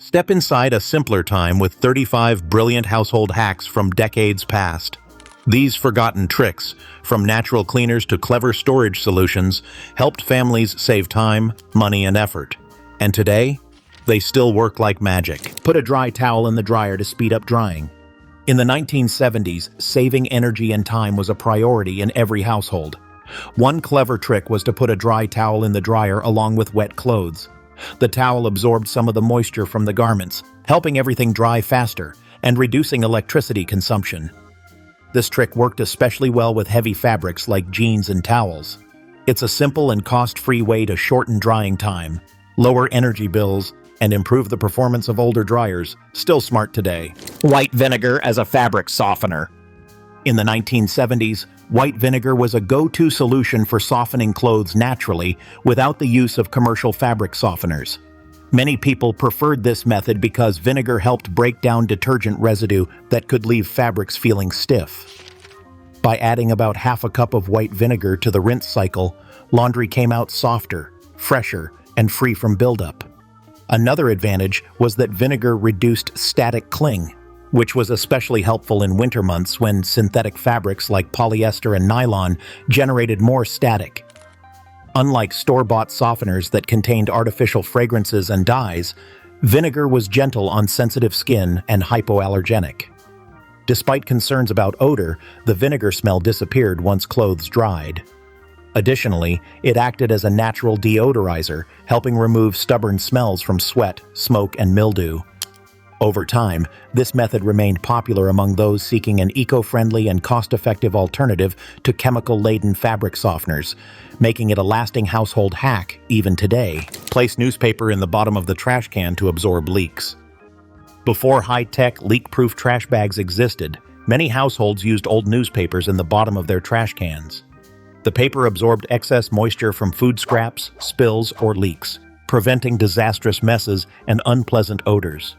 Step inside a simpler time with 35 brilliant household hacks from decades past. These forgotten tricks, from natural cleaners to clever storage solutions, helped families save time, money, and effort. And today, they still work like magic. Put a dry towel in the dryer to speed up drying. In the 1970s, saving energy and time was a priority in every household. One clever trick was to put a dry towel in the dryer along with wet clothes. The towel absorbed some of the moisture from the garments, helping everything dry faster and reducing electricity consumption. This trick worked especially well with heavy fabrics like jeans and towels. It's a simple and cost-free way to shorten drying time, lower energy bills, and improve the performance of older dryers, still smart today. White vinegar as a fabric softener. In the 1970s, white vinegar was a go-to solution for softening clothes naturally without the use of commercial fabric softeners. Many people preferred this method because vinegar helped break down detergent residue that could leave fabrics feeling stiff. By adding about half a cup of white vinegar to the rinse cycle, laundry came out softer, fresher, and free from buildup. Another advantage was that vinegar reduced static cling, which was especially helpful in winter months when synthetic fabrics like polyester and nylon generated more static. Unlike store-bought softeners that contained artificial fragrances and dyes, vinegar was gentle on sensitive skin and hypoallergenic. Despite concerns about odor, the vinegar smell disappeared once clothes dried. Additionally, it acted as a natural deodorizer, helping remove stubborn smells from sweat, smoke, and mildew. Over time, this method remained popular among those seeking an eco-friendly and cost-effective alternative to chemical-laden fabric softeners, making it a lasting household hack even today. Place newspaper in the bottom of the trash can to absorb leaks. Before high-tech, leak-proof trash bags existed, many households used old newspapers in the bottom of their trash cans. The paper absorbed excess moisture from food scraps, spills, or leaks, preventing disastrous messes and unpleasant odors.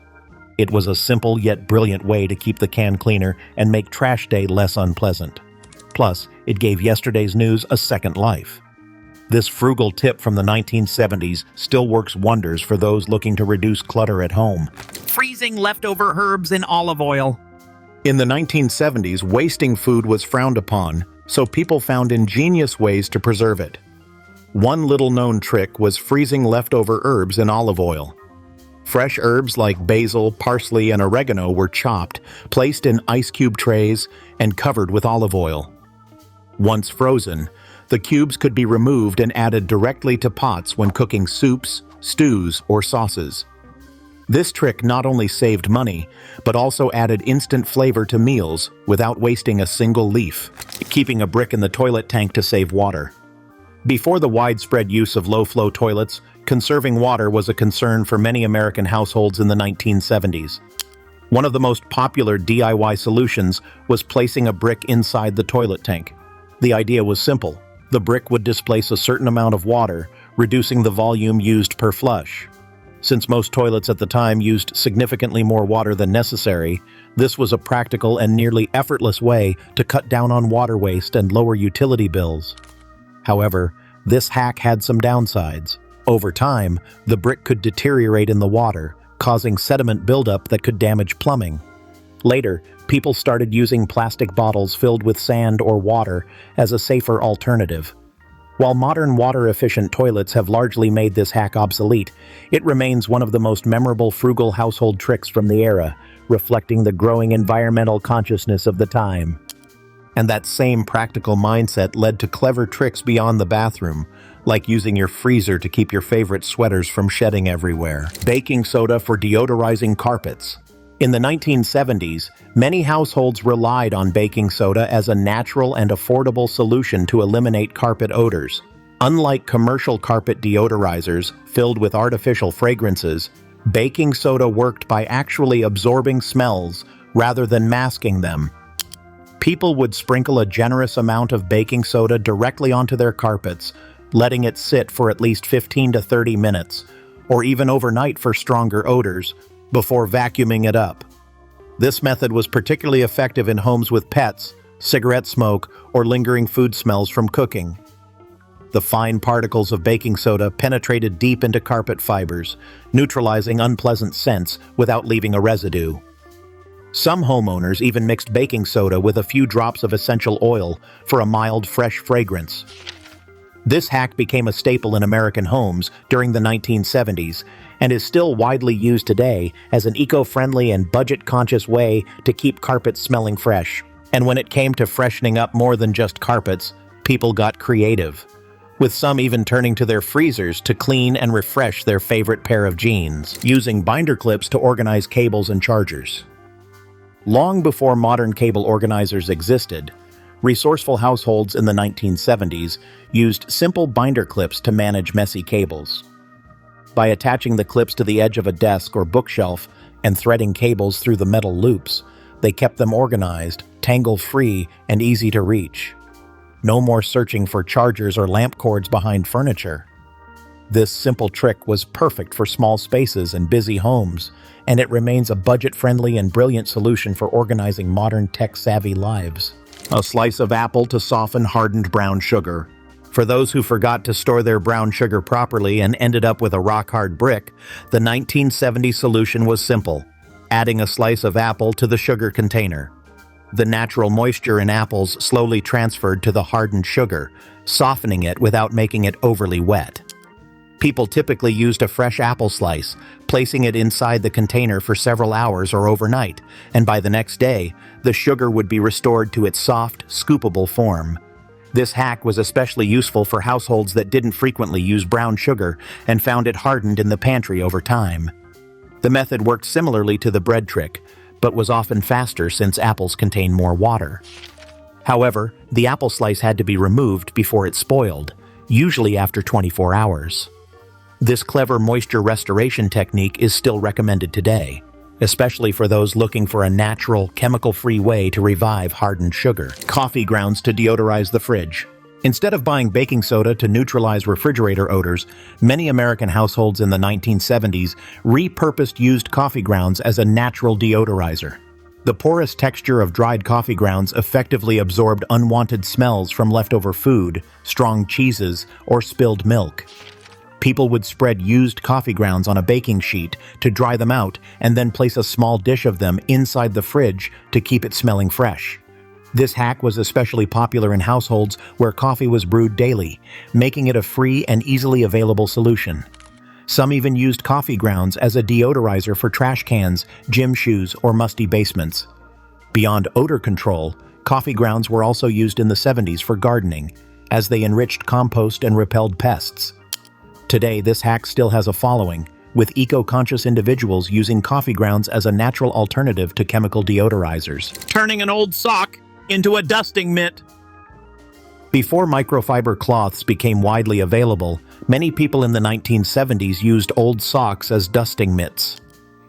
It was a simple yet brilliant way to keep the can cleaner and make trash day less unpleasant. Plus, it gave yesterday's news a second life. This frugal tip from the 1970s still works wonders for those looking to reduce clutter at home. Freezing leftover herbs in olive oil. In the 1970s, wasting food was frowned upon, so people found ingenious ways to preserve it. One little-known trick was freezing leftover herbs in olive oil. Fresh herbs like basil, parsley, and oregano were chopped, placed in ice cube trays, and covered with olive oil. Once frozen, the cubes could be removed and added directly to pots when cooking soups, stews, or sauces. This trick not only saved money, but also added instant flavor to meals without wasting a single leaf, keeping a brick in the toilet tank to save water. Before the widespread use of low-flow toilets, conserving water was a concern for many American households in the 1970s. One of the most popular DIY solutions was placing a brick inside the toilet tank. The idea was simple. The brick would displace a certain amount of water, reducing the volume used per flush. Since most toilets at the time used significantly more water than necessary, this was a practical and nearly effortless way to cut down on water waste and lower utility bills. However, this hack had some downsides. Over time, the brick could deteriorate in the water, causing sediment buildup that could damage plumbing. Later, people started using plastic bottles filled with sand or water as a safer alternative. While modern water-efficient toilets have largely made this hack obsolete, it remains one of the most memorable frugal household tricks from the era, reflecting the growing environmental consciousness of the time. And that same practical mindset led to clever tricks beyond the bathroom, like using your freezer to keep your favorite sweaters from shedding everywhere. Baking soda for deodorizing carpets. In the 1970s, many households relied on baking soda as a natural and affordable solution to eliminate carpet odors. Unlike commercial carpet deodorizers filled with artificial fragrances, baking soda worked by actually absorbing smells rather than masking them. People would sprinkle a generous amount of baking soda directly onto their carpets, letting it sit for at least 15 to 30 minutes, or even overnight for stronger odors, before vacuuming it up. This method was particularly effective in homes with pets, cigarette smoke, or lingering food smells from cooking. The fine particles of baking soda penetrated deep into carpet fibers, neutralizing unpleasant scents without leaving a residue. Some homeowners even mixed baking soda with a few drops of essential oil for a mild, fresh fragrance. This hack became a staple in American homes during the 1970s and is still widely used today as an eco-friendly and budget-conscious way to keep carpets smelling fresh. And when it came to freshening up more than just carpets, people got creative, with some even turning to their freezers to clean and refresh their favorite pair of jeans, using binder clips to organize cables and chargers. Long before modern cable organizers existed, resourceful households in the 1970s used simple binder clips to manage messy cables. By attaching the clips to the edge of a desk or bookshelf and threading cables through the metal loops, they kept them organized, tangle-free, and easy to reach. No more searching for chargers or lamp cords behind furniture. This simple trick was perfect for small spaces and busy homes, and it remains a budget-friendly and brilliant solution for organizing modern tech-savvy lives. A slice of apple to soften hardened brown sugar. For those who forgot to store their brown sugar properly and ended up with a rock-hard brick, the 1970 solution was simple: adding a slice of apple to the sugar container. The natural moisture in apples slowly transferred to the hardened sugar, softening it without making it overly wet. People typically used a fresh apple slice, placing it inside the container for several hours or overnight, and by the next day, the sugar would be restored to its soft, scoopable form. This hack was especially useful for households that didn't frequently use brown sugar and found it hardened in the pantry over time. The method worked similarly to the bread trick, but was often faster since apples contain more water. However, the apple slice had to be removed before it spoiled, usually after 24 hours. This clever moisture restoration technique is still recommended today, especially for those looking for a natural, chemical-free way to revive hardened sugar. Coffee grounds to deodorize the fridge. Instead of buying baking soda to neutralize refrigerator odors, many American households in the 1970s repurposed used coffee grounds as a natural deodorizer. The porous texture of dried coffee grounds effectively absorbed unwanted smells from leftover food, strong cheeses, or spilled milk. People would spread used coffee grounds on a baking sheet to dry them out and then place a small dish of them inside the fridge to keep it smelling fresh. This hack was especially popular in households where coffee was brewed daily, making it a free and easily available solution. Some even used coffee grounds as a deodorizer for trash cans, gym shoes, or musty basements. Beyond odor control, coffee grounds were also used in the 70s for gardening, as they enriched compost and repelled pests. Today, this hack still has a following, with eco-conscious individuals using coffee grounds as a natural alternative to chemical deodorizers. Turning an old sock into a dusting mitt. Before microfiber cloths became widely available, many people in the 1970s used old socks as dusting mitts.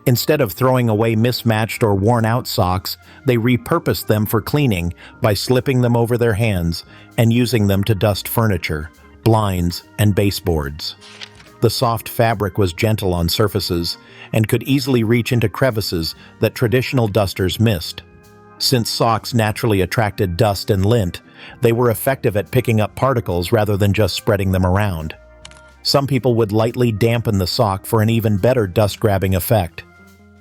Instead of throwing away mismatched or worn-out socks, they repurposed them for cleaning by slipping them over their hands and using them to dust furniture, blinds, and baseboards. The soft fabric was gentle on surfaces and could easily reach into crevices that traditional dusters missed. Since socks naturally attracted dust and lint, they were effective at picking up particles rather than just spreading them around. Some people would lightly dampen the sock for an even better dust-grabbing effect.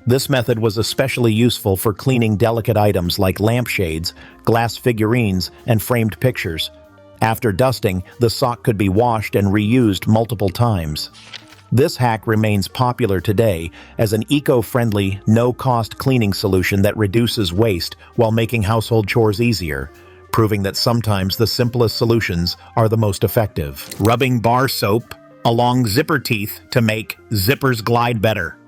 This method was especially useful for cleaning delicate items like lampshades, glass figurines, and framed pictures. After dusting, the sock could be washed and reused multiple times. This hack remains popular today as an eco-friendly, no-cost cleaning solution that reduces waste while making household chores easier, proving that sometimes the simplest solutions are the most effective. Rubbing bar soap along zipper teeth to make zippers glide better.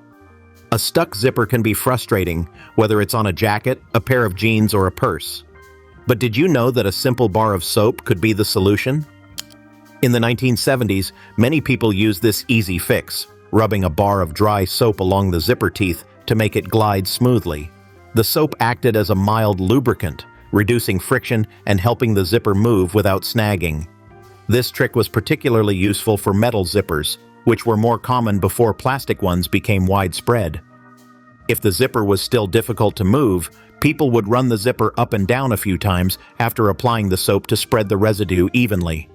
A stuck zipper can be frustrating, whether it's on a jacket, a pair of jeans, or a purse. But did you know that a simple bar of soap could be the solution? In the 1970s, many people used this easy fix, rubbing a bar of dry soap along the zipper teeth to make it glide smoothly. The soap acted as a mild lubricant, reducing friction and helping the zipper move without snagging. This trick was particularly useful for metal zippers, which were more common before plastic ones became widespread. If the zipper was still difficult to move, people would run the zipper up and down a few times after applying the soap to spread the residue evenly.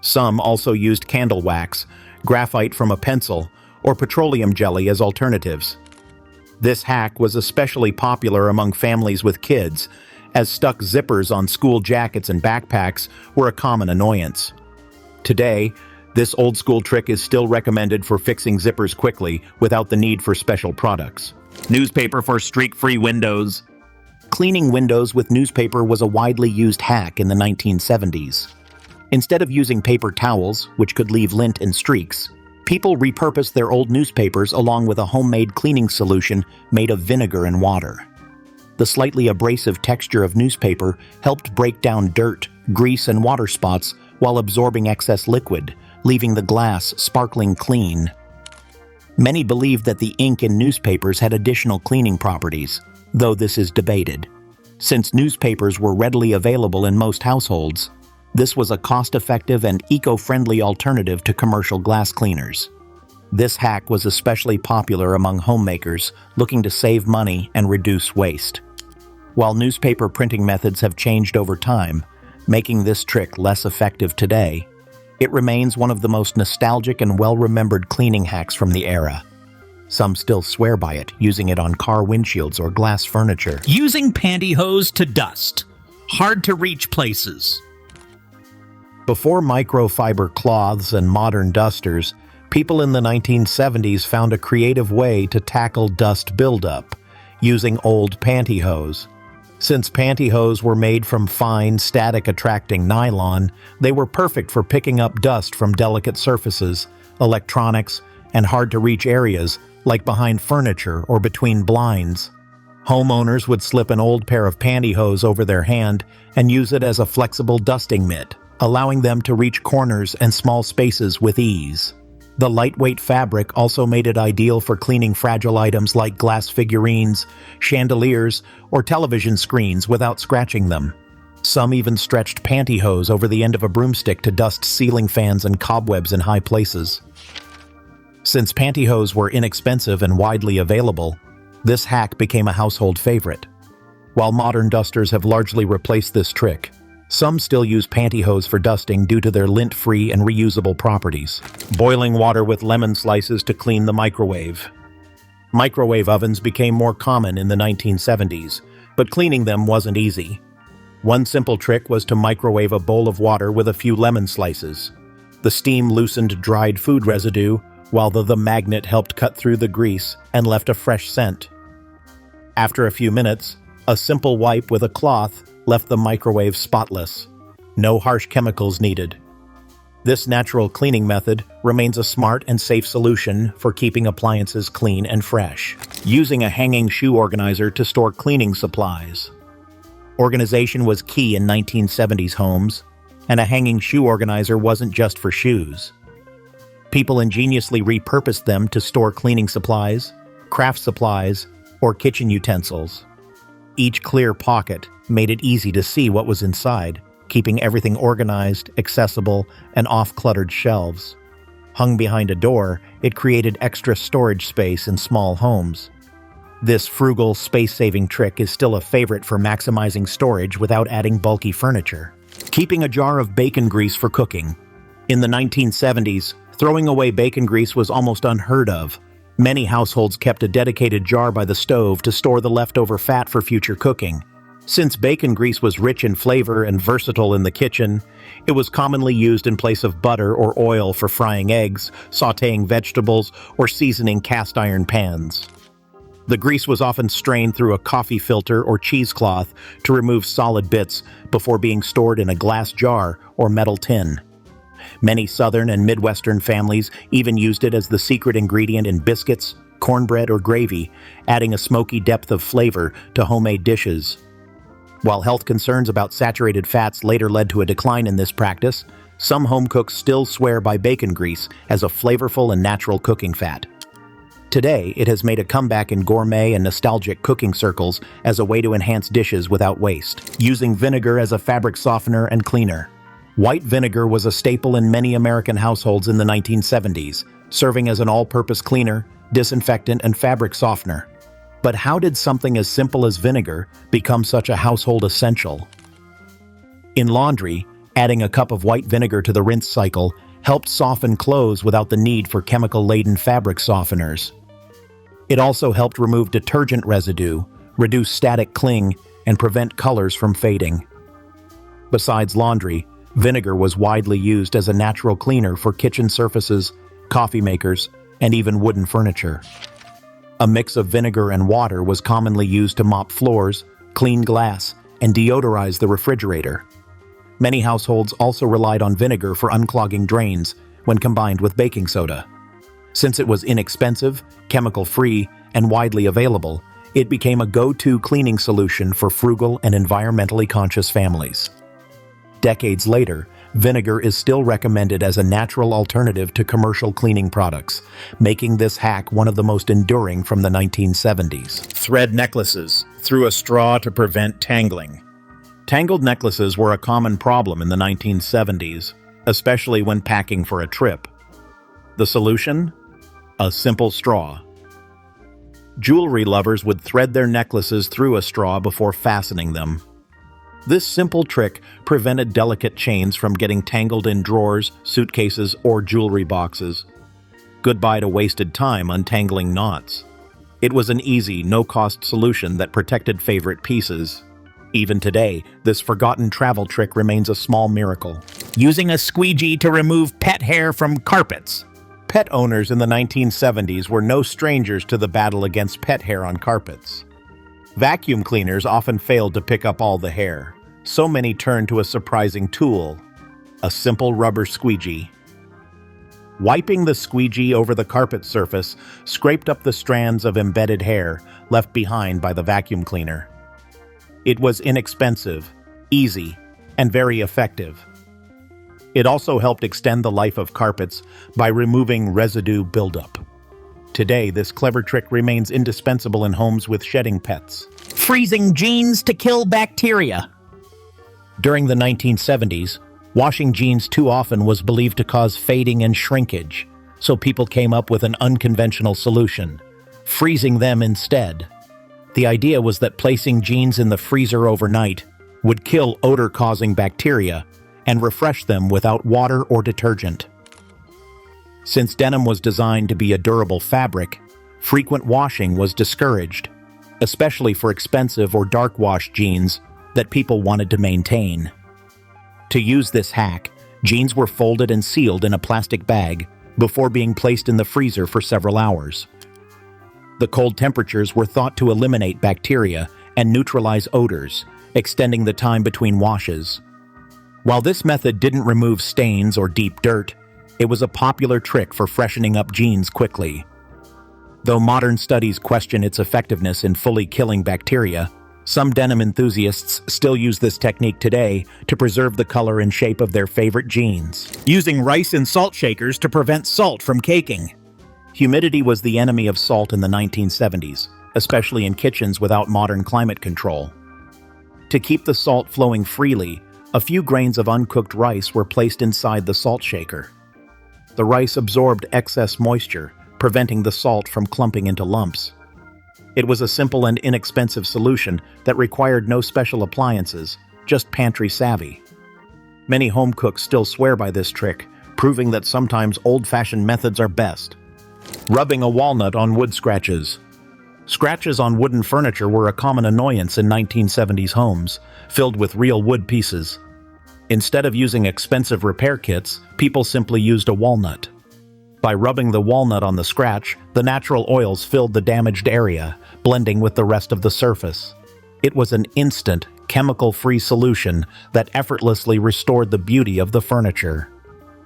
Some also used candle wax, graphite from a pencil, or petroleum jelly as alternatives. This hack was especially popular among families with kids, as stuck zippers on school jackets and backpacks were a common annoyance. Today, this old-school trick is still recommended for fixing zippers quickly without the need for special products. Newspaper for streak-free windows. Cleaning windows with newspaper was a widely used hack in the 1970s. Instead of using paper towels, which could leave lint and streaks, people repurposed their old newspapers along with a homemade cleaning solution made of vinegar and water. The slightly abrasive texture of newspaper helped break down dirt, grease, and water spots while absorbing excess liquid, leaving the glass sparkling clean. Many believed that the ink in newspapers had additional cleaning properties, though this is debated. Since newspapers were readily available in most households, this was a cost-effective and eco-friendly alternative to commercial glass cleaners. This hack was especially popular among homemakers looking to save money and reduce waste. While newspaper printing methods have changed over time, making this trick less effective today, it remains one of the most nostalgic and well-remembered cleaning hacks from the era. Some still swear by it, using it on car windshields or glass furniture. Using pantyhose to dust. Hard to reach places. Before microfiber cloths and modern dusters, people in the 1970s found a creative way to tackle dust buildup, using old pantyhose. Since pantyhose were made from fine, static-attracting nylon, they were perfect for picking up dust from delicate surfaces, electronics, and hard-to-reach areas like behind furniture or between blinds. Homeowners would slip an old pair of pantyhose over their hand and use it as a flexible dusting mitt, allowing them to reach corners and small spaces with ease. The lightweight fabric also made it ideal for cleaning fragile items like glass figurines, chandeliers, or television screens without scratching them. Some even stretched pantyhose over the end of a broomstick to dust ceiling fans and cobwebs in high places. Since pantyhose were inexpensive and widely available, this hack became a household favorite. While modern dusters have largely replaced this trick, some still use pantyhose for dusting due to their lint-free and reusable properties. Boiling water with lemon slices to clean the microwave. Microwave ovens became more common in the 1970s, but cleaning them wasn't easy. One simple trick was to microwave a bowl of water with a few lemon slices. The steam loosened dried food residue, while the magnet helped cut through the grease and left a fresh scent. After a few minutes, a simple wipe with a cloth left the microwave spotless. No harsh chemicals needed. This natural cleaning method remains a smart and safe solution for keeping appliances clean and fresh. Using a hanging shoe organizer to store cleaning supplies. Organization was key in 1970s homes, and a hanging shoe organizer wasn't just for shoes. People ingeniously repurposed them to store cleaning supplies, craft supplies, or kitchen utensils. Each clear pocket made it easy to see what was inside, keeping everything organized, accessible, and off cluttered shelves. Hung behind a door, it created extra storage space in small homes. This frugal, space-saving trick is still a favorite for maximizing storage without adding bulky furniture. Keeping a jar of bacon grease for cooking. In the 1970s, throwing away bacon grease was almost unheard of. Many households kept a dedicated jar by the stove to store the leftover fat for future cooking. Since bacon grease was rich in flavor and versatile in the kitchen, it was commonly used in place of butter or oil for frying eggs, sautéing vegetables, or seasoning cast iron pans. The grease was often strained through a coffee filter or cheesecloth to remove solid bits before being stored in a glass jar or metal tin. Many Southern and Midwestern families even used it as the secret ingredient in biscuits, cornbread, or gravy, adding a smoky depth of flavor to homemade dishes. While health concerns about saturated fats later led to a decline in this practice, some home cooks still swear by bacon grease as a flavorful and natural cooking fat. Today, it has made a comeback in gourmet and nostalgic cooking circles as a way to enhance dishes without waste, using vinegar as a fabric softener and cleaner. White vinegar was a staple in many American households in the 1970s, serving as an all-purpose cleaner, disinfectant, and fabric softener. But how did something as simple as vinegar become such a household essential? In laundry, Adding a cup of white vinegar to the rinse cycle helped soften clothes without the need for chemical-laden fabric softeners. It also helped remove detergent residue, reduce static cling, and prevent colors from fading. Besides laundry, vinegar was widely used as a natural cleaner for kitchen surfaces, coffee makers, and even wooden furniture. A mix of vinegar and water was commonly used to mop floors, clean glass, and deodorize the refrigerator. Many households also relied on vinegar for unclogging drains when combined with baking soda. Since it was inexpensive, chemical-free, and widely available, it became a go-to cleaning solution for frugal and environmentally conscious families. Decades later, vinegar is still recommended as a natural alternative to commercial cleaning products, making this hack one of the most enduring from the 1970s. Thread necklaces through a straw to prevent tangling. Tangled necklaces were a common problem in the 1970s, especially when packing for a trip. The solution? A simple straw. Jewelry lovers would thread their necklaces through a straw before fastening them. This simple trick prevented delicate chains from getting tangled in drawers, suitcases, or jewelry boxes. Goodbye to wasted time untangling knots. It was an easy, no-cost solution that protected favorite pieces. Even today, this forgotten travel trick remains a small miracle. Using a squeegee to remove pet hair from carpets. Pet owners in the 1970s were no strangers to the battle against pet hair on carpets. Vacuum cleaners often failed to pick up all the hair, so many turned to a surprising tool, a simple rubber squeegee. Wiping the squeegee over the carpet surface scraped up the strands of embedded hair left behind by the vacuum cleaner. It was inexpensive, easy, and very effective. It also helped extend the life of carpets by removing residue buildup. Today, this clever trick remains indispensable in homes with shedding pets. Freezing jeans to kill bacteria. During the 1970s, washing jeans too often was believed to cause fading and shrinkage, so people came up with an unconventional solution: freezing them instead. The idea was that placing jeans in the freezer overnight would kill odor-causing bacteria and refresh them without water or detergent. Since denim was designed to be a durable fabric, frequent washing was discouraged, especially for expensive or dark-wash jeans that people wanted to maintain. To use this hack, jeans were folded and sealed in a plastic bag before being placed in the freezer for several hours. The cold temperatures were thought to eliminate bacteria and neutralize odors, extending the time between washes. While this method didn't remove stains or deep dirt, it was a popular trick for freshening up jeans quickly. Though modern studies question its effectiveness in fully killing bacteria, some denim enthusiasts still use this technique today to preserve the color and shape of their favorite jeans. Using rice in salt shakers to prevent salt from caking. Humidity was the enemy of salt in the 1970s, especially in kitchens without modern climate control. To keep the salt flowing freely, a few grains of uncooked rice were placed inside the salt shaker. The rice absorbed excess moisture, preventing the salt from clumping into lumps. It was a simple and inexpensive solution that required no special appliances, just pantry savvy. Many home cooks still swear by this trick, proving that sometimes old-fashioned methods are best. Rubbing a walnut on wood scratches. Scratches on wooden furniture were a common annoyance in 1970s homes, filled with real wood pieces. Instead of using expensive repair kits, people simply used a walnut. By rubbing the walnut on the scratch, the natural oils filled the damaged area, blending with the rest of the surface. It was an instant, chemical-free solution that effortlessly restored the beauty of the furniture.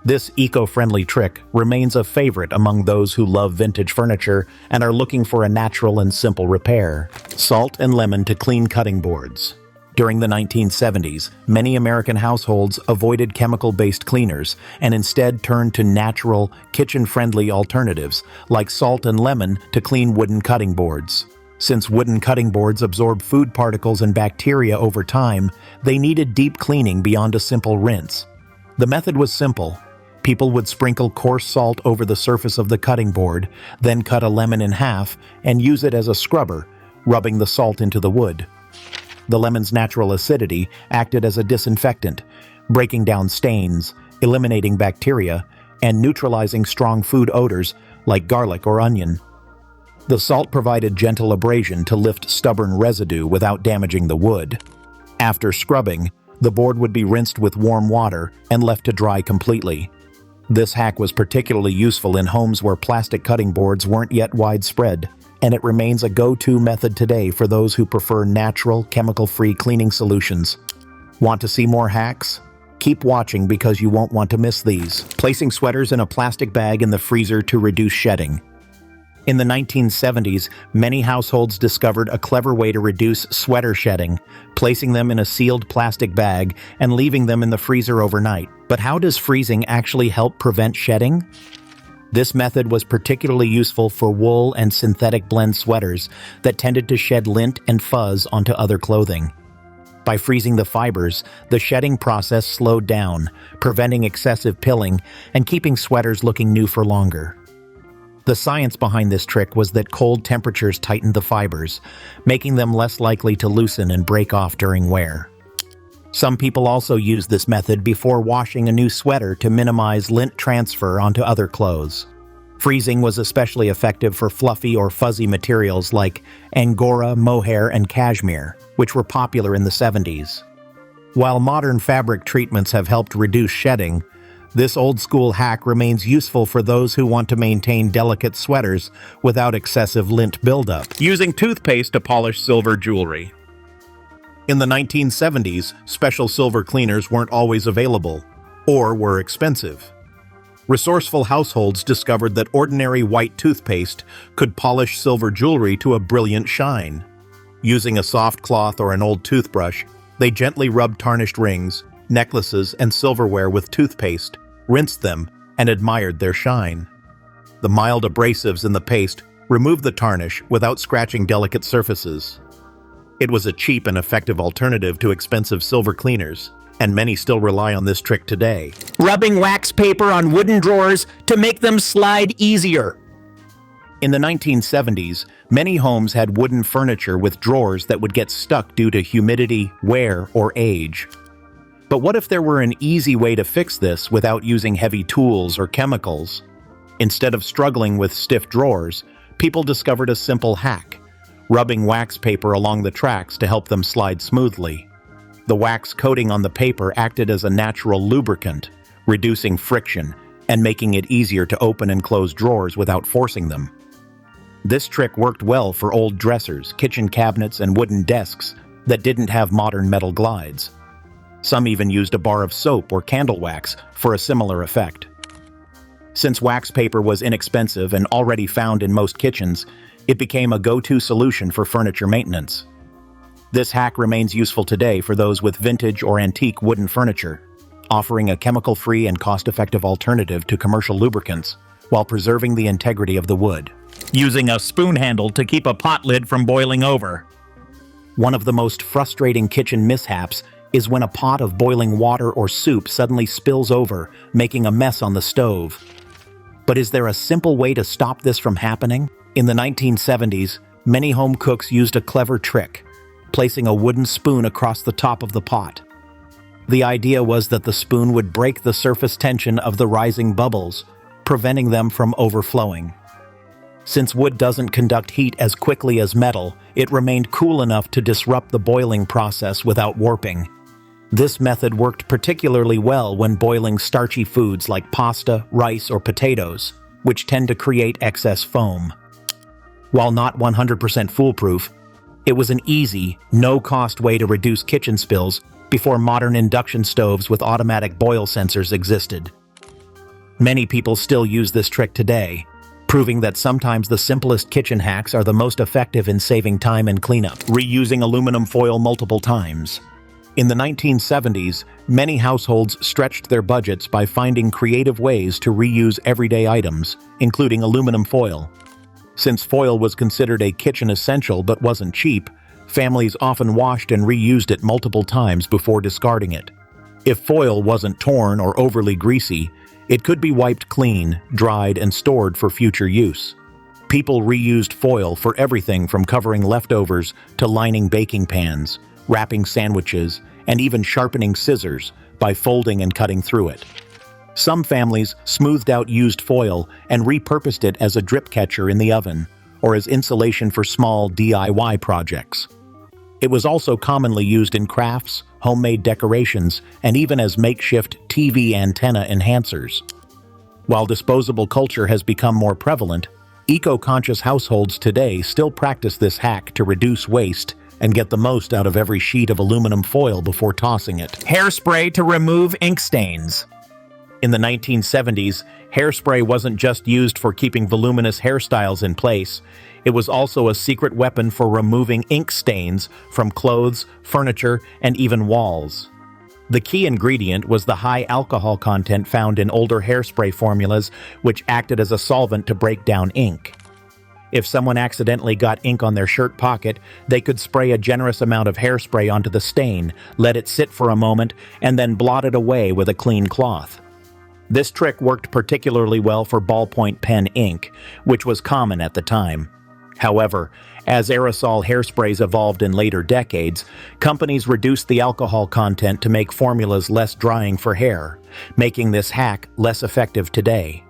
This eco-friendly trick remains a favorite among those who love vintage furniture and are looking for a natural and simple repair. Salt and lemon to clean cutting boards. During the 1970s, many American households avoided chemical-based cleaners and instead turned to natural, kitchen-friendly alternatives like salt and lemon to clean wooden cutting boards. Since wooden cutting boards absorb food particles and bacteria over time, they needed deep cleaning beyond a simple rinse. The method was simple. People would sprinkle coarse salt over the surface of the cutting board, then cut a lemon in half and use it as a scrubber, rubbing the salt into the wood. The lemon's natural acidity acted as a disinfectant, breaking down stains, eliminating bacteria, and neutralizing strong food odors like garlic or onion. The salt provided gentle abrasion to lift stubborn residue without damaging the wood. After scrubbing, the board would be rinsed with warm water and left to dry completely. This hack was particularly useful in homes where plastic cutting boards weren't yet widespread, and it remains a go-to method today for those who prefer natural, chemical-free cleaning solutions. Want to see more hacks? Keep watching because you won't want to miss these. Placing sweaters in a plastic bag in the freezer to reduce shedding. In the 1970s, many households discovered a clever way to reduce sweater shedding, placing them in a sealed plastic bag and leaving them in the freezer overnight. But how does freezing actually help prevent shedding? This method was particularly useful for wool and synthetic blend sweaters that tended to shed lint and fuzz onto other clothing. By freezing the fibers, the shedding process slowed down, preventing excessive pilling and keeping sweaters looking new for longer. The science behind this trick was that cold temperatures tightened the fibers, making them less likely to loosen and break off during wear. Some people also use this method before washing a new sweater to minimize lint transfer onto other clothes. Freezing was especially effective for fluffy or fuzzy materials like angora, mohair, and cashmere, which were popular in the 70s. While modern fabric treatments have helped reduce shedding, this old-school hack remains useful for those who want to maintain delicate sweaters without excessive lint buildup. Using toothpaste to polish silver jewelry. In the 1970s, special silver cleaners weren't always available, or were expensive. Resourceful households discovered that ordinary white toothpaste could polish silver jewelry to a brilliant shine. Using a soft cloth or an old toothbrush, they gently rubbed tarnished rings, necklaces, and silverware with toothpaste, rinsed them, and admired their shine. The mild abrasives in the paste removed the tarnish without scratching delicate surfaces. It was a cheap and effective alternative to expensive silver cleaners, and many still rely on this trick today. Rubbing wax paper on wooden drawers to make them slide easier. In the 1970s, many homes had wooden furniture with drawers that would get stuck due to humidity, wear, or age. But what if there were an easy way to fix this without using heavy tools or chemicals? Instead of struggling with stiff drawers, people discovered a simple hack: rubbing wax paper along the tracks to help them slide smoothly. The wax coating on the paper acted as a natural lubricant, reducing friction and making it easier to open and close drawers without forcing them. This trick worked well for old dressers, kitchen cabinets, and wooden desks that didn't have modern metal glides. Some even used a bar of soap or candle wax for a similar effect. Since wax paper was inexpensive and already found in most kitchens, it became a go-to solution for furniture maintenance. This hack remains useful today for those with vintage or antique wooden furniture, offering a chemical-free and cost-effective alternative to commercial lubricants while preserving the integrity of the wood. Using a spoon handle to keep a pot lid from boiling over. One of the most frustrating kitchen mishaps is when a pot of boiling water or soup suddenly spills over, making a mess on the stove. But is there a simple way to stop this from happening? In the 1970s, many home cooks used a clever trick, placing a wooden spoon across the top of the pot. The idea was that the spoon would break the surface tension of the rising bubbles, preventing them from overflowing. Since wood doesn't conduct heat as quickly as metal, it remained cool enough to disrupt the boiling process without warping. This method worked particularly well when boiling starchy foods like pasta, rice, or potatoes, which tend to create excess foam. While not 100% foolproof, it was an easy, no-cost way to reduce kitchen spills before modern induction stoves with automatic boil sensors existed. Many people still use this trick today, proving that sometimes the simplest kitchen hacks are the most effective in saving time and cleanup. Reusing aluminum foil multiple times. In the 1970s, many households stretched their budgets by finding creative ways to reuse everyday items, including aluminum foil. Since foil was considered a kitchen essential but wasn't cheap, families often washed and reused it multiple times before discarding it. If foil wasn't torn or overly greasy, it could be wiped clean, dried, and stored for future use. People reused foil for everything from covering leftovers to lining baking pans, wrapping sandwiches, and even sharpening scissors, by folding and cutting through it. Some families smoothed out used foil and repurposed it as a drip catcher in the oven or as insulation for small DIY projects. It was also commonly used in crafts, homemade decorations, and even as makeshift TV antenna enhancers. While disposable culture has become more prevalent, eco-conscious households today still practice this hack to reduce waste and get the most out of every sheet of aluminum foil before tossing it. Hairspray to remove ink stains. In the 1970s, hairspray wasn't just used for keeping voluminous hairstyles in place, it was also a secret weapon for removing ink stains from clothes, furniture, and even walls. The key ingredient was the high alcohol content found in older hairspray formulas, which acted as a solvent to break down ink. If someone accidentally got ink on their shirt pocket, they could spray a generous amount of hairspray onto the stain, let it sit for a moment, and then blot it away with a clean cloth. This trick worked particularly well for ballpoint pen ink, which was common at the time. However, as aerosol hairsprays evolved in later decades, companies reduced the alcohol content to make formulas less drying for hair, making this hack less effective today.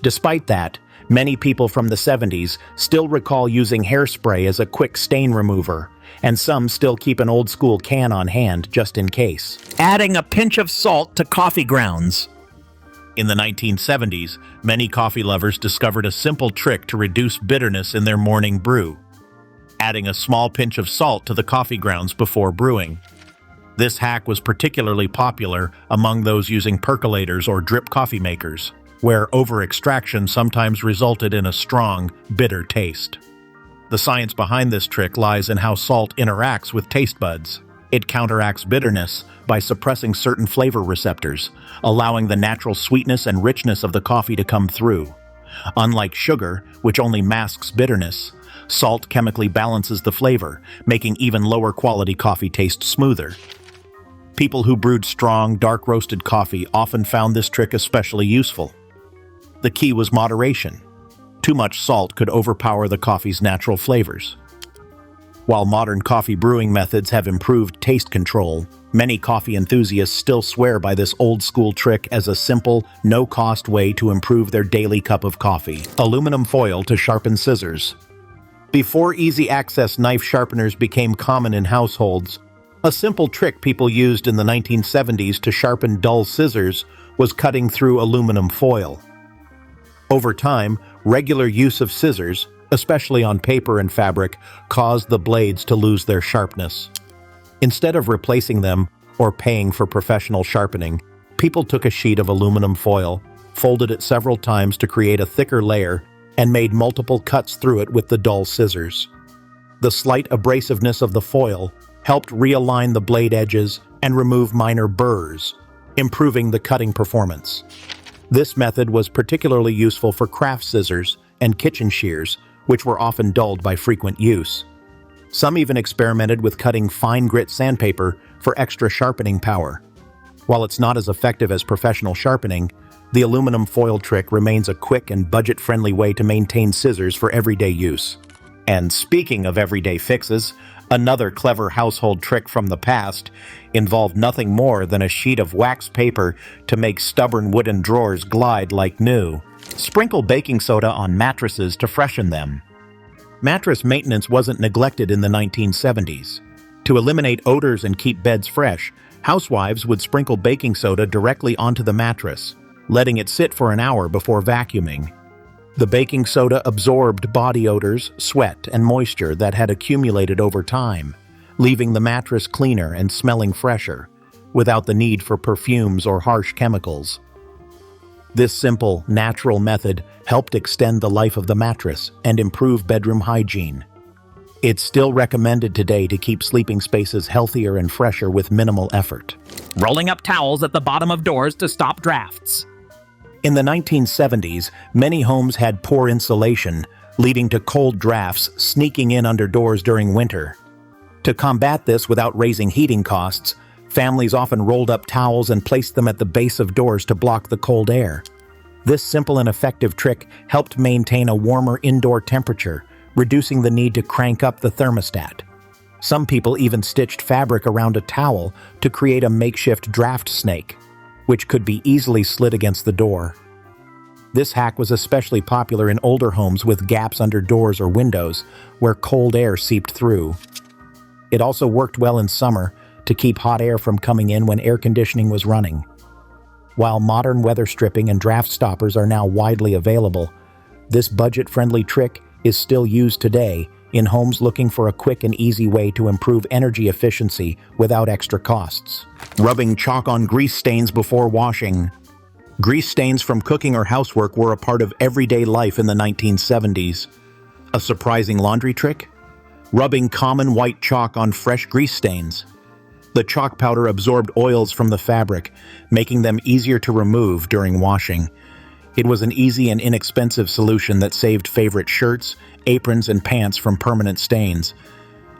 Despite that, many people from the 70s still recall using hairspray as a quick stain remover, and some still keep an old-school can on hand just in case. Adding a pinch of salt to coffee grounds. In the 1970s, many coffee lovers discovered a simple trick to reduce bitterness in their morning brew: adding a small pinch of salt to the coffee grounds before brewing. This hack was particularly popular among those using percolators or drip coffee makers, where over-extraction sometimes resulted in a strong, bitter taste. The science behind this trick lies in how salt interacts with taste buds. It counteracts bitterness by suppressing certain flavor receptors, allowing the natural sweetness and richness of the coffee to come through. Unlike sugar, which only masks bitterness, salt chemically balances the flavor, making even lower quality coffee taste smoother. People who brewed strong, dark roasted coffee often found this trick especially useful. The key was moderation. Too much salt could overpower the coffee's natural flavors. While modern coffee brewing methods have improved taste control, many coffee enthusiasts still swear by this old-school trick as a simple, no-cost way to improve their daily cup of coffee. Aluminum foil to sharpen scissors. Before easy-access knife sharpeners became common in households, a simple trick people used in the 1970s to sharpen dull scissors was cutting through aluminum foil. Over time, regular use of scissors, especially on paper and fabric, caused the blades to lose their sharpness. Instead of replacing them or paying for professional sharpening, people took a sheet of aluminum foil, folded it several times to create a thicker layer, and made multiple cuts through it with the dull scissors. The slight abrasiveness of the foil helped realign the blade edges and remove minor burrs, improving the cutting performance. This method was particularly useful for craft scissors and kitchen shears, which were often dulled by frequent use. Some even experimented with cutting fine grit sandpaper for extra sharpening power. While it's not as effective as professional sharpening, the aluminum foil trick remains a quick and budget-friendly way to maintain scissors for everyday use. And speaking of everyday fixes, another clever household trick from the past involved nothing more than a sheet of wax paper to make stubborn wooden drawers glide like new. Sprinkle baking soda on mattresses to freshen them. Mattress maintenance wasn't neglected in the 1970s. To eliminate odors and keep beds fresh, housewives would sprinkle baking soda directly onto the mattress, letting it sit for an hour before vacuuming. The baking soda absorbed body odors, sweat, and moisture that had accumulated over time, leaving the mattress cleaner and smelling fresher, without the need for perfumes or harsh chemicals. This simple, natural method helped extend the life of the mattress and improve bedroom hygiene. It's still recommended today to keep sleeping spaces healthier and fresher with minimal effort. Rolling up towels at the bottom of doors to stop drafts. In the 1970s, many homes had poor insulation, leading to cold drafts sneaking in under doors during winter. To combat this without raising heating costs, families often rolled up towels and placed them at the base of doors to block the cold air. This simple and effective trick helped maintain a warmer indoor temperature, reducing the need to crank up the thermostat. Some people even stitched fabric around a towel to create a makeshift draft snake, which could be easily slid against the door. This hack was especially popular in older homes with gaps under doors or windows where cold air seeped through. It also worked well in summer to keep hot air from coming in when air conditioning was running. While modern weather stripping and draft stoppers are now widely available, this budget-friendly trick is still used today in homes looking for a quick and easy way to improve energy efficiency without extra costs. Rubbing chalk on grease stains before washing. Grease stains from cooking or housework were a part of everyday life in the 1970s. A surprising laundry trick? Rubbing common white chalk on fresh grease stains. The chalk powder absorbed oils from the fabric, making them easier to remove during washing. It was an easy and inexpensive solution that saved favorite shirts, aprons, and pants from permanent stains.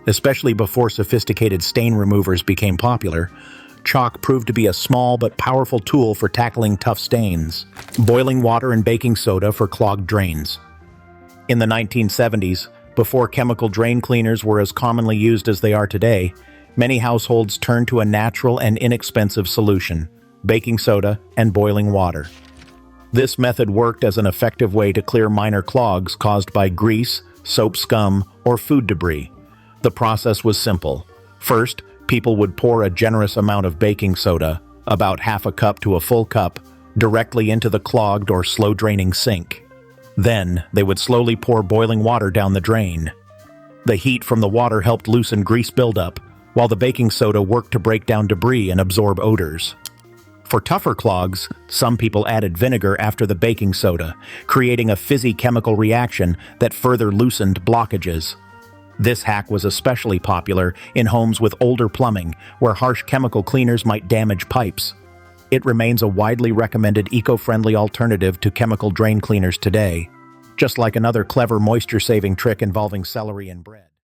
Especially before sophisticated stain removers became popular, chalk proved to be a small but powerful tool for tackling tough stains. Boiling water and baking soda for clogged drains. In the 1970s, before chemical drain cleaners were as commonly used as they are today, many households turned to a natural and inexpensive solution: baking soda and boiling water. This method worked as an effective way to clear minor clogs caused by grease, soap scum, or food debris. The process was simple. First, people would pour a generous amount of baking soda, about half a cup to a full cup, directly into the clogged or slow-draining sink. Then, they would slowly pour boiling water down the drain. The heat from the water helped loosen grease buildup, while the baking soda worked to break down debris and absorb odors. For tougher clogs, some people added vinegar after the baking soda, creating a fizzy chemical reaction that further loosened blockages. This hack was especially popular in homes with older plumbing, where harsh chemical cleaners might damage pipes. It remains a widely recommended eco-friendly alternative to chemical drain cleaners today, just like another clever moisture-saving trick involving celery and bread.